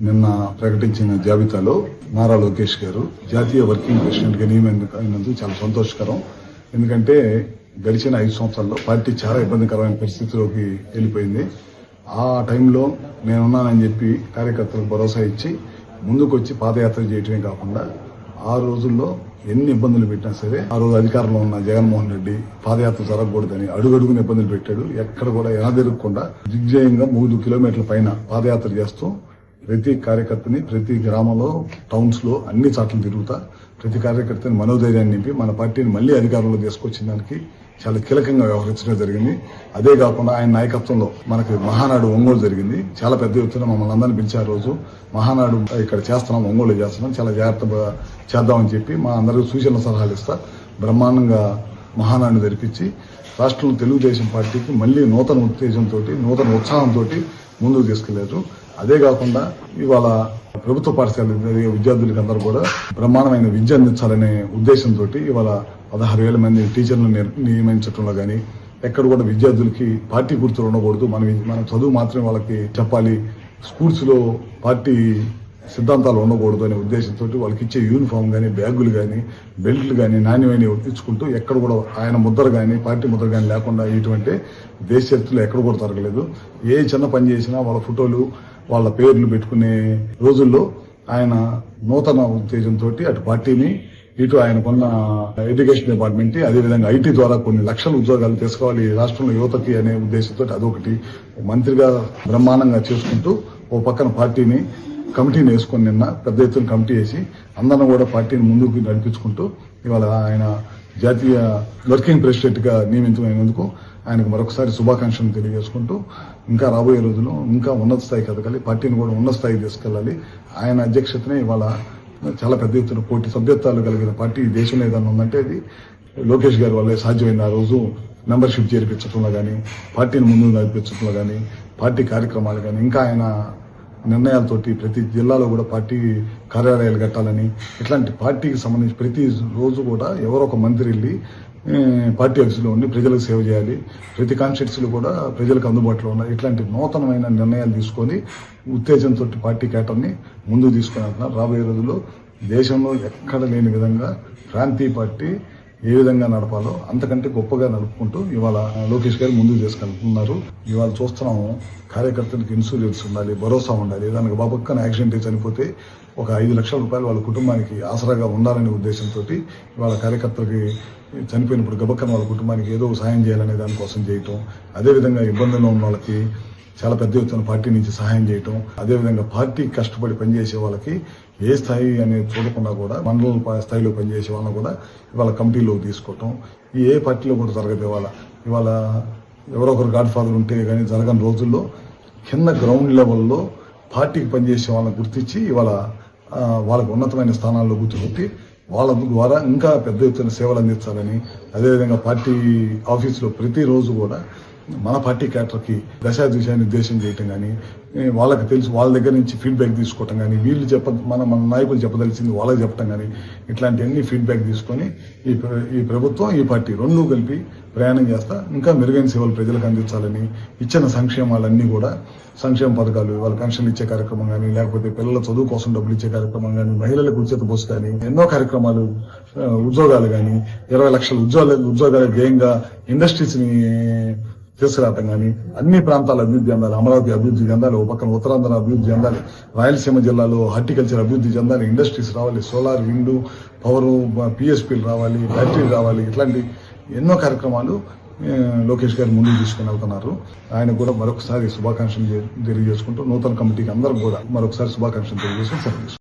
నిన్న ప్రకటించిన జాబితాలో నారా లోకేష్ గారు జాతీయ వర్కింగ్ ప్రెసిడెంట్ గా నియమినందుకు చాలా సంతోషకరం. ఎందుకంటే గడిచిన 5 సంవత్సరాల్లో పార్టీ చాలా ఇబ్బందికరమైన పరిస్థితిలోకి వెళ్ళిపోయింది. ఆ టైంలో నేనున్నానని చెప్పి కార్యకర్తలకు భరోసా ఇచ్చి ముందుకొచ్చి పాదయాత్ర చేయటమే కాకుండా ఆ రోజుల్లో ఎన్ని ఇబ్బందులు పెట్టినా సరే ఆ రోజు అధికారంలో ఉన్న జగన్మోహన్ రెడ్డి పాదయాత్ర జరగకూడదని అడుగడుగున ఇబ్బందులు పెట్టాడు. ఎక్కడ కూడా ఎనదిరగకుండా దిగ్విజయంగా 3 కిలోమీటర్ల పైన పాదయాత్ర చేస్తూ ప్రతి కార్యకర్తని ప్రతి గ్రామంలో టౌన్స్ లో అన్ని చోట్ల తిరుగుతా ప్రతి కార్యకర్తని మనోధైర్యాన్ని నింపి మన పార్టీని మళ్లీ అధికారంలో తీసుకొచ్చిన దానికి చాలా కీలకంగా వ్యవహరించడం జరిగింది. అదే కాకుండా ఆయన నాయకత్వంలో మనకి మహానాడు ఒంగోలు జరిగింది. చాలా పెద్ద ఎత్తున మమ్మల్ని అందరినీ పిలిచారు. రోజు మహానాడు ఇక్కడ చేస్తున్నాం, ఒంగోలు చేస్తున్నాం, చాలా జాగ్రత్తగా చేద్దామని చెప్పి మా అందరికీ సూచనలు సలహాలు ఇస్తా బ్రహ్మాండంగా మహానాడు జరిపించి రాష్ట్రంలో తెలుగుదేశం పార్టీకి మళ్లీ నూతన ఉత్తేజంతో నూతన ఉత్సాహంతో ముందుకు తీసుకెళ్లారు. అదే కాకుండా ఇవాళ ప్రభుత్వ పాఠశాల విద్యార్థులకి అందరూ కూడా బ్రహ్మాండమైన విద్య అందించాలనే ఉద్దేశంతో ఇవాళ 16,000 మంది టీచర్లను నియమించడంలో గానీ ఎక్కడ కూడా విద్యార్థులకి పార్టీ గుర్తులు ఉండకూడదు, మన చదువు మాత్రమే వాళ్ళకి చెప్పాలి, స్కూల్స్ లో పార్టీ సిద్ధాంతాలు ఉండకూడదు అనే ఉద్దేశంతో వాళ్ళకి ఇచ్చే యూనిఫామ్ గానీ బ్యాగులు గానీ బెల్ట్లు గానీ నాణ్యమైన ఇచ్చుకుంటూ ఎక్కడ కూడా ఆయన ముద్ర గానీ పార్టీ ముద్ర గానీ లేకుండా ఇటువంటి దేశ చరిత్రలో ఎక్కడ కూడా జరగలేదు. ఏ చిన్న పని చేసినా వాళ్ళ ఫోటోలు వాళ్ళ పేర్లు పెట్టుకునే రోజుల్లో ఆయన నూతన ఉత్తేజంతో అటు పార్టీని ఇటు ఆయనకున్న ఎడ్యుకేషన్ డిపార్ట్మెంట్ అదేవిధంగా ఐటీ ద్వారా కొన్ని లక్షల ఉద్యోగాలు తీసుకోవాలి రాష్ట్రంలో యువతకి అనే ఉద్దేశంతో అదొకటి మంత్రిగా బ్రహ్మాండంగా చేసుకుంటూ ఓ పక్కన పార్టీని కమిటీని వేసుకొని నిన్న పెద్ద ఎత్తున కమిటీ వేసి అందరిని కూడా పార్టీని ముందుకు నడిపించుకుంటూ ఇవాళ ఆయన జాతీయ వర్కింగ్ ప్రెసిడెంట్ గా నియమించమైనందుకు ఆయనకు మరొకసారి శుభాకాంక్షలు తెలియజేసుకుంటూ ఇంకా రాబోయే రోజుల్లో ఇంకా ఉన్నత స్థాయికి ఎదగాలి, పార్టీని కూడా ఉన్నత స్థాయికి తీసుకెళ్లాలి. ఆయన అధ్యక్షతనే ఇవాళ చాలా పెద్ద ఎత్తున కోటి సభ్యత్వాలు కలిగిన పార్టీ ఈ దేశంలో ఏదన్నా ఉందంటే అది లోకేష్ గారి వల్లే సాధ్యమైంది. ఆ రోజు మెంబర్షిప్ చేర్పించడంలో గానీ పార్టీని ముందుకు నడిపించడంలో గానీ పార్టీ కార్యక్రమాలు గానీ ఇంకా ఆయన నిర్ణయాలతోటి ప్రతి జిల్లాలో కూడా పార్టీ కార్యాలయాలు కట్టాలని ఇట్లాంటి పార్టీకి సంబంధించి ప్రతి రోజు కూడా ఎవరో ఒక మంత్రి వెళ్ళి పార్టీ ఆఫీసులో ఉండి ప్రజలకు సేవ చేయాలి, ప్రతి కాన్స్టిట్యూన్సీలు కూడా ప్రజలకు అందుబాటులో ఉన్నాయి. ఇట్లాంటి నూతనమైన నిర్ణయాలు తీసుకొని ఉత్తేజంతో పార్టీ కేటర్ని ముందుకు తీసుకుని అంటున్నారు. రాబోయే రోజుల్లో దేశంలో ఎక్కడ లేని విధంగా ప్రాంతీయ పార్టీ ఏ విధంగా నడపాలో అంతకంటే గొప్పగా నడుపుకుంటూ ఇవాళ లోకేష్ గారు ముందుకు తీసుకెళ్తున్నారు. ఇవాళ చూస్తున్నాము కార్యకర్తలకు ఇన్సూరెన్స్ ఉండాలి, భరోసా ఉండాలి. దానికి బాబక్కన యాక్సిడెంట్ చనిపోతే ఒక 5 లక్షల రూపాయలు వాళ్ళ కుటుంబానికి ఆసరాగా ఉండాలనే ఉద్దేశంతో ఇవాళ కార్యకర్తలకి చనిపోయినప్పుడు గబక్కన వాళ్ళ కుటుంబానికి ఏదో సాయం చేయాలనే దానికోసం చేయటం, అదేవిధంగా ఇబ్బందుల్లో ఉన్న వాళ్ళకి చాలా పెద్ద ఎత్తున పార్టీ నుంచి సహాయం చేయటం, అదేవిధంగా పార్టీ కష్టపడి పనిచేసే వాళ్ళకి ఏ స్థాయి అనేది చూడకుండా కూడా మండల స్థాయిలో పనిచేసే వాళ్ళని కూడా ఇవాళ కమిటీలోకి తీసుకోవటం ఏ పార్టీలో కూడా జరగదు. ఇవాళ ఎవరో ఒకరు గాడ్ ఫాదర్ ఉంటే కానీ జరగని రోజుల్లో కింద గ్రౌండ్ లెవెల్లో పార్టీకి పనిచేసే వాళ్ళని గుర్తించి ఇవాళ వాళ్ళకు ఉన్నతమైన స్థానాల్లో గుర్తుపెట్టి వాళ్ళ ద్వారా ఇంకా పెద్ద ఎత్తున సేవలు అందించాలని, అదేవిధంగా పార్టీ ఆఫీసులో ప్రతిరోజు కూడా మన పార్టీ క్యాడర్కి దశా నిర్దేశం చేయటం కానీ వాళ్ళకి తెలుసు వాళ్ళ దగ్గర నుంచి ఫీడ్బ్యాక్ తీసుకోవటం కానీ వీళ్ళు మన నాయకులు చెప్పదలిసింది వాళ్ళకి చెప్పడం కానీ ఇట్లాంటి అన్ని ఫీడ్బ్యాక్ తీసుకొని ఈ ప్రభుత్వం ఈ పార్టీ రెండూ కలిపి ప్రయాణం చేస్తా ఇంకా మెరుగైన సేవలు ప్రజలకు అందించాలని ఇచ్చిన సంక్షేమాలన్నీ కూడా సంక్షేమ పథకాలు వాళ్ళ పెన్షన్లు ఇచ్చే కార్యక్రమం కానీ లేకపోతే పిల్లల చదువు కోసం డబ్బులు ఇచ్చే కార్యక్రమం కానీ మహిళలకు ఉచిత బస్సు కానీ ఎన్నో కార్యక్రమాలు ఉద్యోగాలు కానీ 20 లక్షల ఉద్యోగాల ధ్యేయంగా ఇండస్ట్రీస్ ని తీసుకురావటం కానీ అన్ని ప్రాంతాల అభివృద్ధి చెందాలి, అమరావతి అభివృద్ధి చెందాలి, ఓ పక్కన ఉత్తరాంధ్ర అభివృద్ధి చెందాలి, రాయలసీమ జిల్లాలో హార్టికల్చర్ అభివృద్ధి చెందాలి, ఇండస్ట్రీస్ రావాలి, సోలార్ విండ్ పవర్ పిఎస్పీలు రావాలి, బ్యాటరీలు రావాలి. ఇట్లాంటి ఎన్నో కార్యక్రమాలు లోకేష్ గారు ముందుకు తీసుకుని వెళ్తున్నారు. ఆయన కూడా మరొకసారి శుభాకాంక్షలు తెలియజేసుకుంటూ నూతన కమిటీకి అందరూ కూడా మరొకసారి శుభాకాంక్షలు తెలియజేసుకుని సెలవు.